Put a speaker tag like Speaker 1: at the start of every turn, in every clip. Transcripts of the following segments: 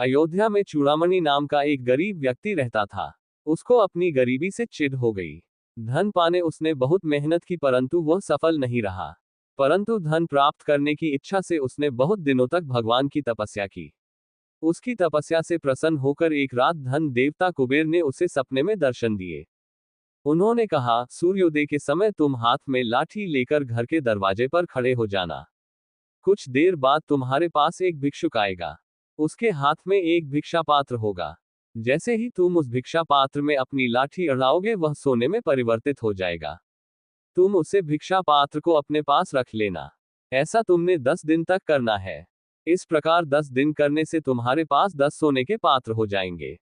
Speaker 1: अयोध्या में चूड़ामणि नाम का एक गरीब व्यक्ति रहता था। उसको अपनी गरीबी से चिढ़ हो गई। धन पाने उसने बहुत मेहनत की परंतु वह सफल नहीं रहा। परंतु धन प्राप्त करने की इच्छा से उसने बहुत दिनों तक भगवान की तपस्या की। उसकी तपस्या से प्रसन्न होकर एक रात धन देवता कुबेर ने उसे सपने में दर्शन दिए। उन्होंने कहा, सूर्योदय के समय तुम हाथ में लाठी लेकर घर के दरवाजे पर खड़े हो जाना। कुछ देर बाद तुम्हारे पास एक भिक्षुक आएगा। उसके हाथ में एक भिक्षा पात्र होगा। जैसे ही तुम उस भिक्षा पात्र में अपनी लाठी अड़ाओगे वह सोने में परिवर्तित हो जाएगा। तुम उसे भिक्षा पात्र को अपने पास रख लेना। ऐसा तुमने 10 दिन तक करना है। इस प्रकार 10 दिन करने से तुम्हारे पास 10 सोने के पात्र हो जाएंगे,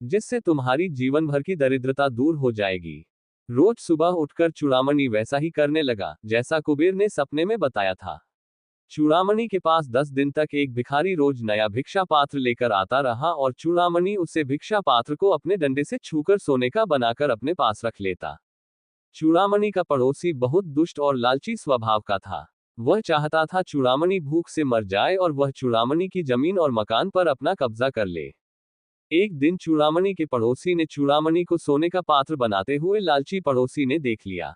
Speaker 1: जिससे तुम्हारी जीवन भर की दरिद्रता दूर हो जाएगी। रोज सुबह उठकर चूड़ामणि वैसा ही करने लगा जैसा कुबेर ने सपने में बताया था। चूड़ामणि के पास 10 दिन तक एक भिखारी रोज नया भिक्षा पात्र लेकर आता रहा और चूड़ामणि उसे भिक्षा पात्र को अपने डंडे से छूकर सोने का बनाकर अपने पास रख लेता। चूड़ामणि का पड़ोसी बहुत दुष्ट और लालची स्वभाव का था। वह चाहता था चूड़ामणि भूख से मर जाए और वह चूड़ामणि की जमीन और मकान पर अपना कब्जा कर ले। एक दिन चूड़ामणि के पड़ोसी ने चूड़ामणि को सोने का पात्र बनाते हुए लालची पड़ोसी ने देख लिया।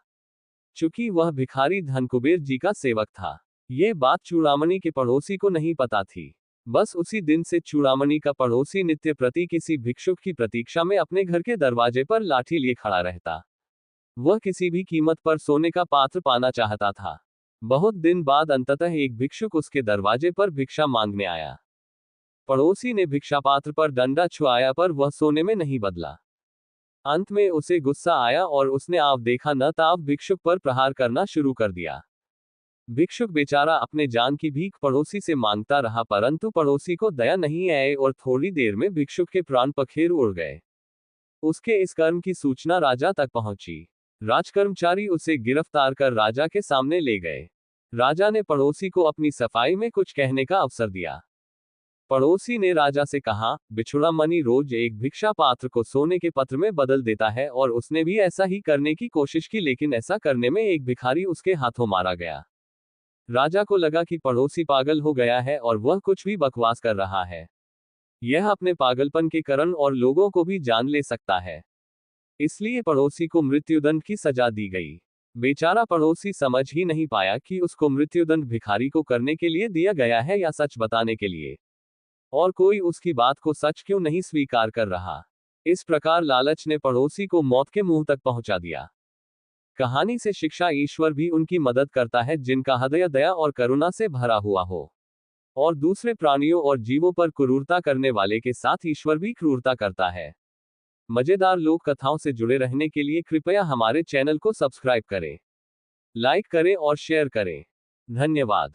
Speaker 1: चूंकि वह भिखारी धन कुबेर जी का सेवक था, ये बात चूड़ामणि के पड़ोसी को नहीं पता थी। बस उसी दिन से चूड़ामणि का पड़ोसी नित्य प्रति किसी भिक्षुक की प्रतीक्षा में अपने घर के दरवाजे पर लाठी लिए खड़ा रहता। वह किसी भी कीमत पर सोने का पात्र पाना चाहता था। बहुत दिन बाद अंततः एक भिक्षुक उसके दरवाजे पर भिक्षा मांगने आया। पड़ोसी ने भिक्षा पात्र पर डंडा छुआया पर वह सोने में नहीं बदला। अंत में उसे गुस्सा आया और उसने आव देखा न ताव भिक्षुक पर प्रहार करना शुरू कर दिया। भिक्षुक बेचारा अपने जान की भीख पड़ोसी से मांगता रहा परंतु पड़ोसी को दया नहीं आई और थोड़ी देर में भिक्षुक के प्राण पखेरु उड़ गए। उसके इस कर्म की सूचना राजा तक पहुंची। राजकर्मचारी उसे गिरफ्तार कर राजा के सामने ले गए। राजा ने पड़ोसी को अपनी सफाई में कुछ कहने का अवसर दिया। पड़ोसी ने राजा से कहा, बिछुड़ामणि रोज एक भिक्षा पात्र को सोने के पत्र में बदल देता है और उसने भी ऐसा ही करने की कोशिश की लेकिन ऐसा करने में एक भिखारी उसके हाथों मारा गया। राजा को लगा कि पड़ोसी पागल हो गया है और वह कुछ भी बकवास कर रहा है। यह अपने पागलपन के कारण और लोगों को भी जान ले सकता है। इसलिए पड़ोसी को मृत्युदंड की सजा दी गई। बेचारा पड़ोसी समझ ही नहीं पाया कि उसको मृत्युदंड भिखारी को करने के लिए दिया गया है या सच बताने के लिए, और कोई उसकी बात को सच क्यों नहीं स्वीकार कर रहा। इस प्रकार लालच ने पड़ोसी को मौत के मुंह तक पहुंचा दिया। कहानी से शिक्षा, ईश्वर भी उनकी मदद करता है जिनका हृदय दया और करुणा से भरा हुआ हो, और दूसरे प्राणियों और जीवों पर क्रूरता करने वाले के साथ ईश्वर भी क्रूरता करता है। मजेदार लोक कथाओं से जुड़े रहने के लिए कृपया हमारे चैनल को सब्सक्राइब करें, लाइक करें और शेयर करें। धन्यवाद।